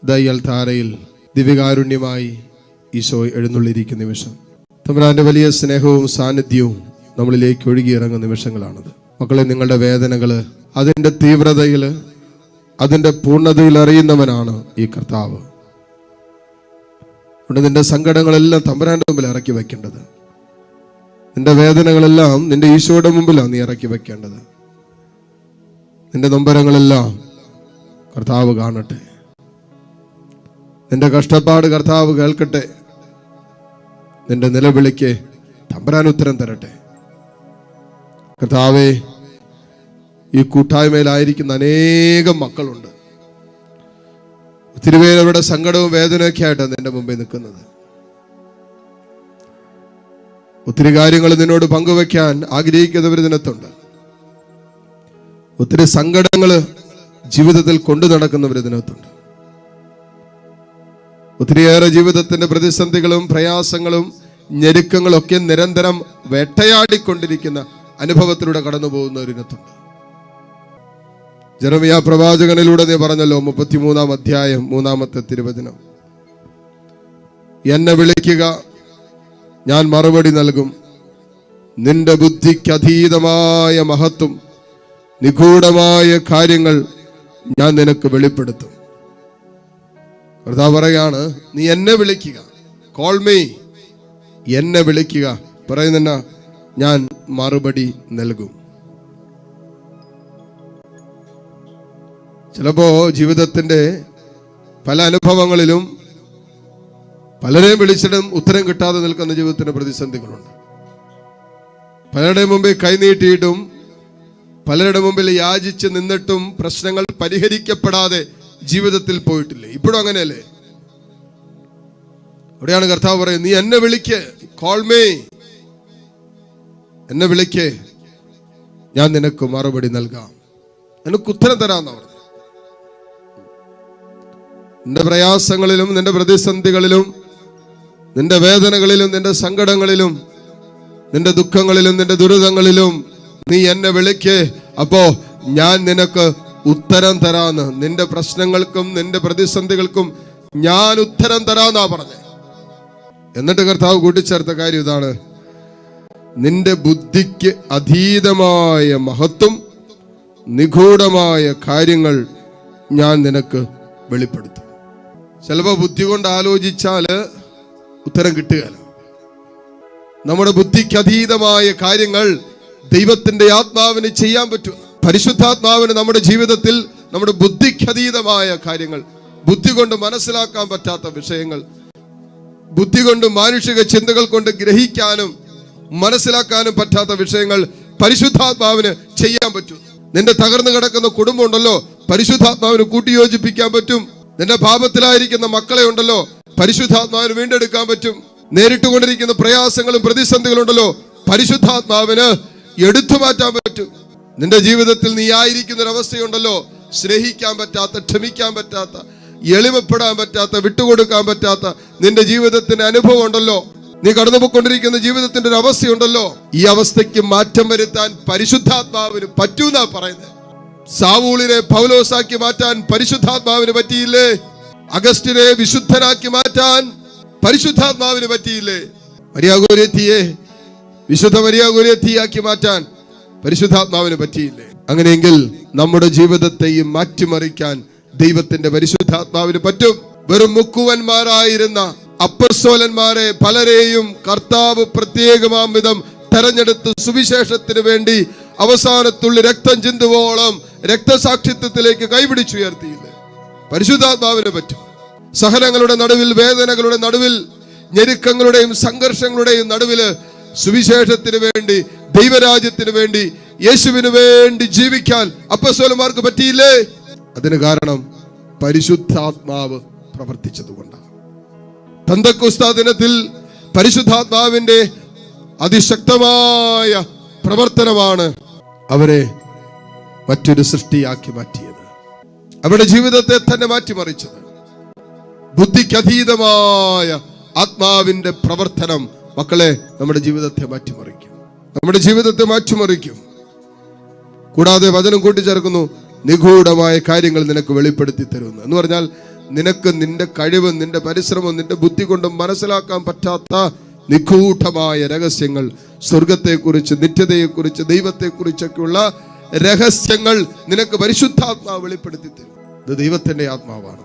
ദയൽധാരയിൽ ദിവ്യകാരുണ്യമായി ഈശോ എഴുന്നള്ളിയിരിക്കുന്ന നിമിഷം. തമ്പുരാന്റെ വലിയ സ്നേഹവും സാന്നിധ്യവും നമ്മളിലേക്ക് ഒഴുകിയിറങ്ങുന്ന നിമിഷങ്ങളാണത്. മക്കളെ, നിങ്ങളുടെ വേദനകൾ അതിൻ്റെ തീവ്രതയിൽ, അതിൻ്റെ പൂർണ്ണതയിൽ അറിയുന്നവനാണ് ഈ കർത്താവ്. അതുകൊണ്ട് നിന്റെ സങ്കടങ്ങളെല്ലാം തമ്പുരാന്റെ മുമ്പിൽ ഇറക്കി വെക്കേണ്ടത്. നിന്റെ വേദനകളെല്ലാം നിന്റെ ഈശോയുടെ മുമ്പിലാണ് നീ ഇറക്കി വെക്കേണ്ടത്. നിന്റെ നൊമ്പരങ്ങളെല്ലാം കർത്താവ് കാണട്ടെ. നിന്റെ കഷ്ടപ്പാട് കർത്താവ് കേൾക്കട്ടെ. നിന്റെ നിലവിളിക്ക് തമ്പുരാൻ ഉത്തരം തരട്ടെ. കർത്താവേ, ഈ കൂട്ടായ്മയിലായിരിക്കുന്ന അനേകം മക്കളുണ്ട്. ഒത്തിരി പേരവരുടെ സങ്കടവും വേദനയൊക്കെ ആയിട്ടാണ് നിന്റെ മുമ്പിൽ നിൽക്കുന്നത്. ഒത്തിരി കാര്യങ്ങൾ നിന്നോട് പങ്കുവെക്കാൻ ആഗ്രഹിക്കുന്നവർ ഇതിനകത്തുണ്ട്. ഒത്തിരി സങ്കടങ്ങൾ ജീവിതത്തിൽ കൊണ്ടു നടക്കുന്നവർ ഇതിനകത്തുണ്ട്. ഒത്തിരിയേറെ ജീവിതത്തിന്റെ പ്രതിസന്ധികളും പ്രയാസങ്ങളും ഞെരുക്കങ്ങളും ഒക്കെ നിരന്തരം വേട്ടയാടിക്കൊണ്ടിരിക്കുന്ന അനുഭവത്തിലൂടെ കടന്നു പോകുന്നവരിനകത്തുണ്ട്. ജെറമിയ പ്രവാചകനിലൂടെ നീ പറഞ്ഞല്ലോ, 33-ാം അധ്യായം 3-ാമത്തെ തിരുവചനം, എന്നെ വിളിക്കുക, ഞാൻ മറുപടി നൽകും, നിന്റെ ബുദ്ധിക്ക് അതീതമായ മഹത്വം, നിഗൂഢമായ കാര്യങ്ങൾ ഞാൻ നിനക്ക് വെളിപ്പെടുത്തും. കർത്താവ് പറയാണ്, നീ എന്നെ വിളിക്കുക, കോൾ മീ, എന്നെ വിളിക്കുക, പറയുന്ന ഞാൻ മറുപടി നൽകും. ചിലപ്പോ ജീവിതത്തിന്റെ പല അനുഭവങ്ങളിലും പലരെയും വിളിച്ചിട്ടും ഉത്തരം കിട്ടാതെ നിൽക്കുന്ന ജീവിതത്തിന്റെ പ്രതിസന്ധികളുണ്ട്. പലരുടെ മുമ്പിൽ കൈനീട്ടിയിട്ടും പലരുടെ മുമ്പിൽ യാചിച്ച് നിന്നിട്ടും പ്രശ്നങ്ങൾ പരിഹരിക്കപ്പെടാതെ ജീവിതത്തിൽ പോയിട്ടില്ലേ? ഇപ്പോഴും അങ്ങനെയല്ലേ? അവിടെയാണ് കർത്താവ് പറയുന്നത്, നീ എന്നെ വിളിക്ക്, കോൾ മീ, എന്നെ വിളിക്ക്, ഞാൻ നിനക്ക് മറുപടി നൽകാം, നിനക്ക് ഉത്തരം തരാമെന്നാ പറഞ്ഞത്. നിന്റെ പ്രയാസങ്ങളിലും നിന്റെ പ്രതിസന്ധികളിലും നിന്റെ വേദനകളിലും നിന്റെ സങ്കടങ്ങളിലും നിന്റെ ദുഃഖങ്ങളിലും നിന്റെ ദുരിതങ്ങളിലും നീ എന്നെ വിളിക്ക്, അപ്പോ ഞാൻ നിനക്ക് ഉത്തരം തരാന്ന്. നിന്റെ പ്രശ്നങ്ങൾക്കും നിന്റെ പ്രതിസന്ധികൾക്കും ഞാൻ ഉത്തരം തരാന്നാ പറഞ്ഞത്. എന്നിട്ട് കർത്താവ് കൂട്ടിച്ചേർത്ത കാര്യം ഇതാണ്, നിന്റെ ബുദ്ധിക്ക് അതീതമായ മഹത്വം, നിഗൂഢമായ കാര്യങ്ങൾ ഞാൻ നിനക്ക് വെളിപ്പെടുത്തും. ചിലപ്പോ ബുദ്ധി കൊണ്ട് ആലോചിച്ചാല് ഉത്തരം കിട്ടുകയില്ല. നമ്മുടെ ബുദ്ധിക്ക് അതീതമായ കാര്യങ്ങൾ ദൈവത്തിന്റെ ആത്മാവിന് ചെയ്യാൻ പറ്റും. പരിശുദ്ധാത്മാവിന് നമ്മുടെ ജീവിതത്തിൽ നമ്മുടെ ബുദ്ധിക്ക് അതീതമായ കാര്യങ്ങൾ, ബുദ്ധി കൊണ്ട് മനസ്സിലാക്കാൻ പറ്റാത്ത വിഷയങ്ങൾ, ബുദ്ധി കൊണ്ട് മാനുഷിക ചിന്തകൾ കൊണ്ട് ഗ്രഹിക്കാനും മനസ്സിലാക്കാനും പറ്റാത്ത വിഷയങ്ങൾ പരിശുദ്ധാത്മാവിന് ചെയ്യാൻ പറ്റും. നിന്റെ തകർന്നു കിടക്കുന്ന കുടുംബം ഉണ്ടല്ലോ, പരിശുദ്ധാത്മാവിന് കൂട്ടിയോജിപ്പിക്കാൻ പറ്റും. നിന്റെ പാപത്തിലായിരിക്കുന്ന മക്കളെ ഉണ്ടല്ലോ, പരിശുദ്ധാത്മാവിന് വീണ്ടെടുക്കാൻ പറ്റും. നേരിട്ടുകൊണ്ടിരിക്കുന്ന പ്രയാസങ്ങളും പ്രതിസന്ധികളും ഉണ്ടല്ലോ, പരിശുദ്ധാത്മാവിന് എടുത്തു മാറ്റാൻ പറ്റും. നിന്റെ ജീവിതത്തിൽ നീ ആയിരിക്കുന്ന ഒരു അവസ്ഥയുണ്ടല്ലോ, സ്നേഹിക്കാൻ പറ്റാത്ത, ക്ഷമിക്കാൻ പറ്റാത്ത, എളിമപ്പെടാൻ പറ്റാത്ത, വിട്ടുകൊടുക്കാൻ പറ്റാത്ത നിന്റെ ജീവിതത്തിന്റെ അനുഭവം ഉണ്ടല്ലോ, നീ കടന്നുപോയിക്കൊണ്ടിരിക്കുന്ന ജീവിതത്തിന്റെ ഒരു അവസ്ഥയുണ്ടല്ലോ, ഈ അവസ്ഥയ്ക്ക് മാറ്റം വരുത്താൻ പരിശുദ്ധാത്മാവിന് പറ്റൂന്നാ പറയുന്നത്. സാവൂളിനെ പൗലോസാക്കി മാറ്റാൻ പരിശുദ്ധാത്മാവിന് പറ്റിയില്ലേ? അഗസ്റ്റിനെ വിശുദ്ധനാക്കി മാറ്റാൻ പരിശുദ്ധാത്മാവിന് പറ്റിയില്ലേ? മരിയാഗോരേത്തിയെ വിശുദ്ധ മരിയാഗോരേത്തിയാക്കി മാറ്റാൻ പരിശുദ്ധാത്മാവിന് പറ്റിയില്ലേ? അങ്ങനെയെങ്കിൽ നമ്മുടെ ജീവിതത്തെയും മാറ്റിമറിക്കാൻ ദൈവത്തിന്റെ പരിശുദ്ധാത്മാവിന് പറ്റും. വെറും മുക്കുവന്മാരായിരുന്ന അപ്പസ്തോലന്മാരെ പലരെയും കർത്താവ് പ്രത്യേകമാം വിധം തെരഞ്ഞെടുത്ത് സുവിശേഷത്തിന് വേണ്ടി അവസാനത്തുള്ളി രക്തം ചിന്തുവോളം രക്തസാക്ഷിത്വത്തിലേക്ക് കൈപിടിച്ചുയർത്തിയില്ലേ? പരിശുദ്ധാത്മാവിന് പറ്റും. സഹനങ്ങളുടെ നടുവിൽ, വേദനകളുടെ നടുവിൽ, ഞെരുക്കങ്ങളുടെയും സംഘർഷങ്ങളുടെയും നടുവിൽ സുവിശേഷത്തിന് വേണ്ടി, ദൈവരാജ്യത്തിന് വേണ്ടി, യേശുവിന് വേണ്ടി ജീവിക്കാൻ അപ്പസ്തോലന്മാർക്ക് പറ്റിയില്ലേ? അതിന് കാരണം പരിശുദ്ധാത്മാവ് പ്രവർത്തിച്ചതുകൊണ്ടാണ്. പെന്തക്കോസ്താ ദിനത്തിൽ പരിശുദ്ധാത്മാവിന്റെ അതിശക്തമായ പ്രവർത്തനമാണ് അവരെ മറ്റൊരു സൃഷ്ടിയാക്കി മാറ്റിയത്, അവരുടെ ജീവിതത്തെ തന്നെ മാറ്റിമറിച്ചത്. ബുദ്ധിക്കതീതമായ ആത്മാവിന്റെ പ്രവർത്തനം മക്കളെ നമ്മുടെ ജീവിതത്തെ മാറ്റിമറിക്കും, നമ്മുടെ ജീവിതത്തെ മാറ്റിമറിക്കും. കൂടാതെ വചനം കൂട്ടിച്ചേർക്കുന്നു, നിഗൂഢമായ കാര്യങ്ങൾ നിനക്ക് വെളിപ്പെടുത്തി തരുന്നു എന്ന് പറഞ്ഞാൽ നിനക്ക് നിന്റെ കഴിവ്, നിന്റെ പരിശ്രമം, നിന്റെ ബുദ്ധി കൊണ്ടും മനസ്സിലാക്കാൻ പറ്റാത്ത നിഗൂഢമായ രഹസ്യങ്ങൾ, സ്വർഗത്തെക്കുറിച്ച്, നിത്യതയെക്കുറിച്ച്, ദൈവത്തെക്കുറിച്ചൊക്കെയുള്ള രഹസ്യങ്ങൾ നിനക്ക് പരിശുദ്ധാത്മാവ് വെളിപ്പെടുത്തി തരും. ഇത് ദൈവത്തിന്റെ ആത്മാവാണ്.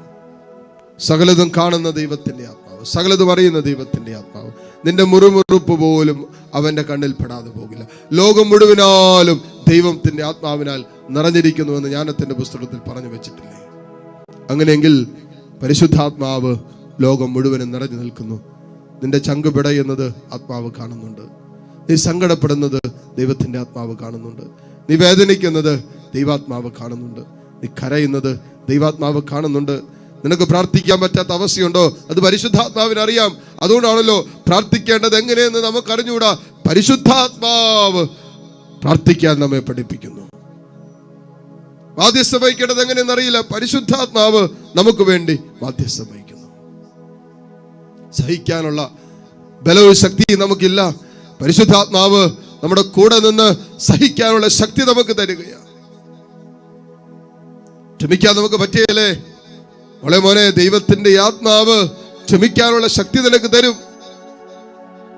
സകലതും കാണുന്ന ദൈവത്തിന്റെ ആത്മാവ്, സകലതും അറിയുന്ന ദൈവത്തിന്റെ ആത്മാവ്. നിന്റെ മുറുമുറുപ്പ് പോലും അവന്റെ കണ്ണിൽ പെടാതെ പോകില്ല. ലോകം മുഴുവനാലും ദൈവത്തിന്റെ ആത്മാവിനാൽ നിറഞ്ഞിരിക്കുന്നുവെന്ന് ജ്ഞാനത്തിന്റെ പുസ്തകത്തിൽ പറഞ്ഞു വെച്ചിട്ടില്ലേ? അങ്ങനെയെങ്കിൽ പരിശുദ്ധാത്മാവ് ലോകം മുഴുവനും നിറഞ്ഞു നിൽക്കുന്നു. നിന്റെ ചങ്ക് പിടയുന്നത് ആത്മാവ് കാണുന്നുണ്ട്. നീ സങ്കടപ്പെടുന്നത് ദൈവത്തിന്റെ ആത്മാവ് കാണുന്നുണ്ട്. നീ വേദനിക്കുന്നത് ദൈവാത്മാവ് കാണുന്നുണ്ട്. നീ കരയുന്നത് ദൈവാത്മാവ് കാണുന്നുണ്ട്. നിനക്ക് പ്രാർത്ഥിക്കാൻ പറ്റാത്ത അവസ്ഥയുണ്ടോ? അത് പരിശുദ്ധാത്മാവിന് അറിയാം. അതുകൊണ്ടാണല്ലോ പ്രാർത്ഥിക്കേണ്ടത് എങ്ങനെയെന്ന് നമുക്ക് അറിഞ്ഞുകൂടാ. പരിശുദ്ധാത്മാവ് പ്രാർത്ഥിക്കാൻ നമ്മെ പഠിപ്പിക്കുന്നു. മാധ്യസ്ഥ വഹിക്കേണ്ടത് എങ്ങനെയെന്ന് അറിയില്ല. പരിശുദ്ധാത്മാവ് നമുക്ക് വേണ്ടി മാധ്യസ്ഥ വഹിക്കുന്നു. സഹിക്കാനുള്ള ബലവും ശക്തിയും നമുക്കില്ല. പരിശുദ്ധാത്മാവ് നമ്മുടെ കൂടെ നിന്ന് സഹിക്കാനുള്ള ശക്തി നമുക്ക് തരികയാണ്. ക്ഷമിക്കാൻ നമുക്ക് പറ്റിയല്ലേ? മോളെ, മോനെ, ദൈവത്തിന്റെ ആത്മാവ് ക്ഷമിക്കാനുള്ള ശക്തി നിനക്ക് തരും.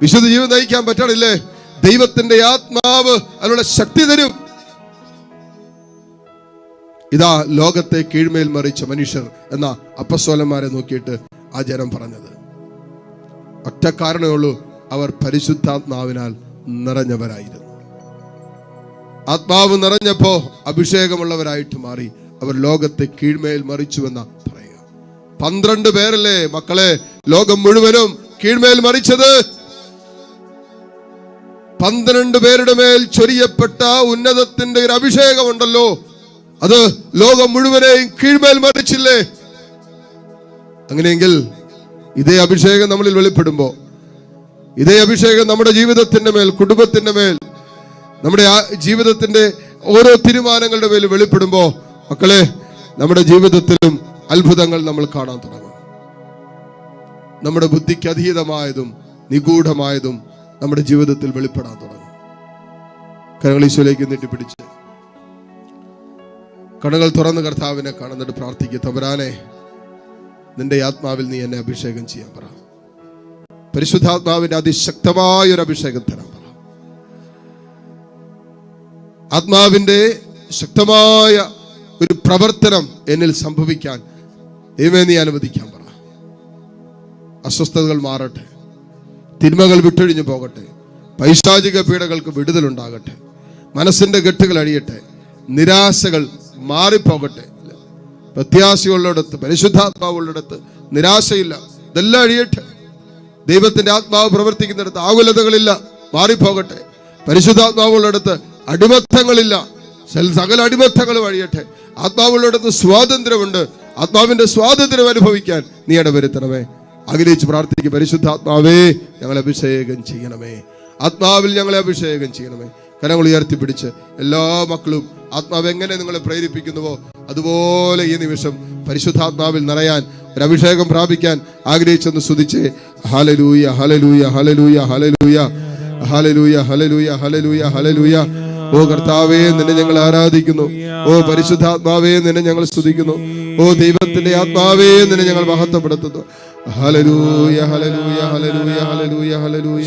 വിശുദ്ധ ജീവിതം നയിക്കാൻ പറ്റണില്ലേ? ദൈവത്തിന്റെ ആത്മാവ് അതിനുള്ള ശക്തി തരും. ഇതാ ലോകത്തെ കീഴ്മേൽ മറിച്ച മനുഷ്യർ എന്ന അപ്പസ്തോലന്മാരെ നോക്കിയിട്ട് ആ ജനം പറഞ്ഞത്. ഒറ്റ കാരണമേ ഉള്ളൂ, അവർ പരിശുദ്ധാത്മാവിനാൽ നിറഞ്ഞവരായിരുന്നു. ആത്മാവ് നിറഞ്ഞപ്പോ അഭിഷേകമുള്ളവരായിട്ട് മാറി. അവർ ലോകത്തെ കീഴ്മേൽ മറിച്ചുവെന്ന പറയുക. 12 പേരല്ലേ മക്കളെ ലോകം മുഴുവനും കീഴ്മേൽ മറിച്ചത്? 12 പേരുടെ മേൽ ചൊരിയപ്പെട്ട ഉന്നതത്തിന്റെ ഒരു അഭിഷേകമുണ്ടല്ലോ, അത് ലോകം മുഴുവനെയും കീഴ്മേൽ മറിച്ചില്ലേ? അങ്ങനെയെങ്കിൽ ഇതേ അഭിഷേകം നമ്മളിൽ വെളിപ്പെടുമ്പോ, ഇതേ അഭിഷേകം നമ്മുടെ ജീവിതത്തിന്റെ മേൽ, കുടുംബത്തിന്റെ മേൽ, നമ്മുടെ ജീവിതത്തിന്റെ ഓരോ തീരുമാനങ്ങളുടെ മേൽ വെളിപ്പെടുമ്പോ മക്കളെ, നമ്മുടെ ജീവിതത്തിലും അത്ഭുതങ്ങൾ നമ്മൾ കാണാൻ തുടങ്ങും. നമ്മുടെ ബുദ്ധിക്ക് അതീതമായതും നിഗൂഢമായതും നമ്മുടെ ജീവിതത്തിൽ വെളിപ്പെടാൻ തുടങ്ങും. കരങ്ങൾ ഈശോയിലേക്ക് നീട്ടിപ്പിടിച്ച് കണ്ണുകൾ തുറന്ന് കർത്താവിനെ കാണുന്നിട്ട് പ്രാർത്ഥിക്കുക. തമ്പുരാനെ, നിന്റെ ആത്മാവിൽ നീ എന്നെ അഭിഷേകം ചെയ്യാൻ പറ. പരിശുദ്ധാത്മാവിന്റെ അതിശക്തമായ ഒരു അഭിഷേകം തരാൻ പറ. ആത്മാവിന്റെ ശക്തമായ ഒരു പ്രവർത്തനം എന്നിൽ സംഭവിക്കാൻ ദൈവമേ നീ അനുവദിക്കാൻ പറ. അസ്വസ്ഥതകൾ മാറട്ടെ, തിന്മകൾ വിട്ടൊഴിഞ്ഞു പോകട്ടെ, പൈശാചിക പീഡകൾക്ക് വിടുതലുണ്ടാകട്ടെ, മനസ്സിന്റെ കെട്ടുകൾ അഴിയട്ടെ, നിരാശകൾ മാറിപ്പോകട്ടെ. പ്രത്യാശയുള്ളിടത്ത്, പരിശുദ്ധാത്മാവുള്ളിടത്ത് നിരാശയില്ല. ഇതെല്ലാം അഴിയട്ടെ. ദൈവത്തിന്റെ ആത്മാവ് പ്രവർത്തിക്കുന്നിടത്ത് ആകുലതകളില്ല, മാറിപ്പോകട്ടെ. പരിശുദ്ധാത്മാവുള്ളിടത്ത് അടിമത്തങ്ങളില്ല, സകല അടിമത്തങ്ങളും അഴിയട്ടെ. ആത്മാവുള്ളിടത്ത് സ്വാതന്ത്ര്യമുണ്ട്. ആത്മാവിന്റെ സ്വാതന്ത്ര്യം അനുഭവിക്കാൻ നീ ഇടവരുത്തണമേ. ആഗ്രഹിച്ച് പ്രാർത്ഥിക്കും. പരിശുദ്ധാത്മാവേ, ഞങ്ങളെ അഭിഷേകം ചെയ്യണമേ. ആത്മാവിൽ ഞങ്ങളെ അഭിഷേകം ചെയ്യണമേ. കരങ്ങൾ ഉയർത്തിപ്പിടിച്ച് എല്ലാ മക്കളും ആത്മാവ് എങ്ങനെ നിങ്ങളെ പ്രേരിപ്പിക്കുന്നുവോ അതുപോലെ ഈ നിമിഷം പരിശുദ്ധാത്മാവിൽ നിറയാൻ, ഒരു അഭിഷേകം പ്രാപിക്കാൻ ആഗ്രഹിച്ചെന്ന് സ്തുതിച്ച് ഹല്ലേലൂയ, ഹല്ലേലൂയ, ഹല്ലേലൂയ, ഹല്ലേലൂയ, ഹല്ലേലൂയ, ഹല്ലേലൂയ, ഹല്ലേലൂയ, ഹല്ലേലൂയ. ഓ കർത്താവേ, നിന്നെ ഞങ്ങൾ ആരാധിക്കുന്നു. ഓ പരിശുദ്ധാത്മാവേ, നിന്നെ ഞങ്ങൾ സ്തുതിക്കുന്നു. ഓ ദൈവത്തിന്റെ ആത്മാവേ, നിന്നെ ഞങ്ങൾ മഹത്വപ്പെടുത്തുന്നു. ഹല്ലേലൂയ, ഹല്ലേലൂയ, ഹല്ലേലൂയ, ഹല്ലേലൂയ, ഹല്ലേലൂയ.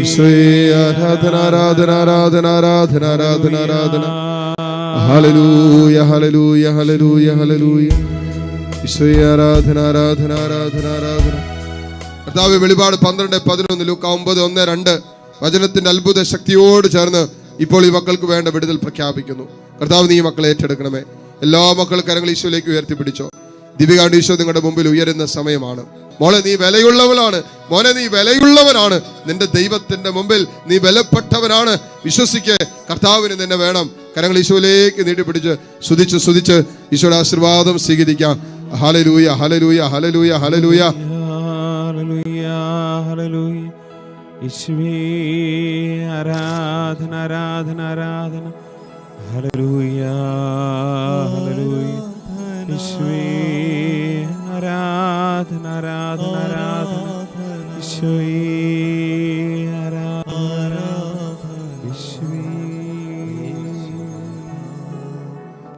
ഈശോയെ ആരാധന, ആരാധന, ആരാധന, ആരാധന, ആരാധന, ആരാധന. ഹല്ലേലൂയ, ഹല്ലേലൂയ, ഹല്ലേലൂയ, ഹല്ലേലൂയ. ഈശോയെ ആരാധന, ആരാധന, ആരാധന, ആരാധന. കർത്താവേ, വെളിപാട് 12:11, ലൂക്ക 9:1-2 വചനത്തിന്റെ അത്ഭുത ശക്തിയോട് ചേർന്ന് ഇപ്പോൾ ഈ മക്കൾക്ക് വേണ്ട വിടുതൽ പ്രഖ്യാപിക്കുന്നു. കർത്താവ്, നീ മക്കളെ ഏറ്റെടുക്കണമേ. എല്ലാ മക്കളും കരങ്ങൾ ഈശോയിലേക്ക് ഉയർത്തിപ്പിടിച്ചോ. ദീപികാണ്ട് ഈശോ നിങ്ങളുടെ മുമ്പിൽ ഉയരുന്ന സമയമാണ്. മോളെ, നീ വിലയുള്ളവളാണ്. മോനെ, നീ വിലയുള്ളവനാണ്. നിന്റെ ദൈവത്തിന്റെ മുമ്പിൽ നീ വിലപ്പെട്ടവനാണ്. വിശ്വസിക്ക്, കർത്താവിന് നിന്നെ വേണം. കരങ്ങൾ ഈശോയിലേക്ക് നീട്ടിപ്പിടിച്ച് സ്തുതിച്ച് സ്തുതിച്ച് ഈശോയുടെ ആശീർവാദം സ്വീകരിക്കാം. ഹല്ലേലൂയ, ഹല്ലേലൂയ, ഹല്ലേലൂയ, ഹല്ലേലൂയ, ഹല്ലേലൂയ, ഹല്ലേലൂയ. ഈശോയെ ആരാധന, ആരാധന, ആരാധന. ഹല്ലേലൂയ, ഹല്ലേലൂയ. ഈശോയെ ആരാധന, ആരാധന, ആരാധന. ഈശോയെ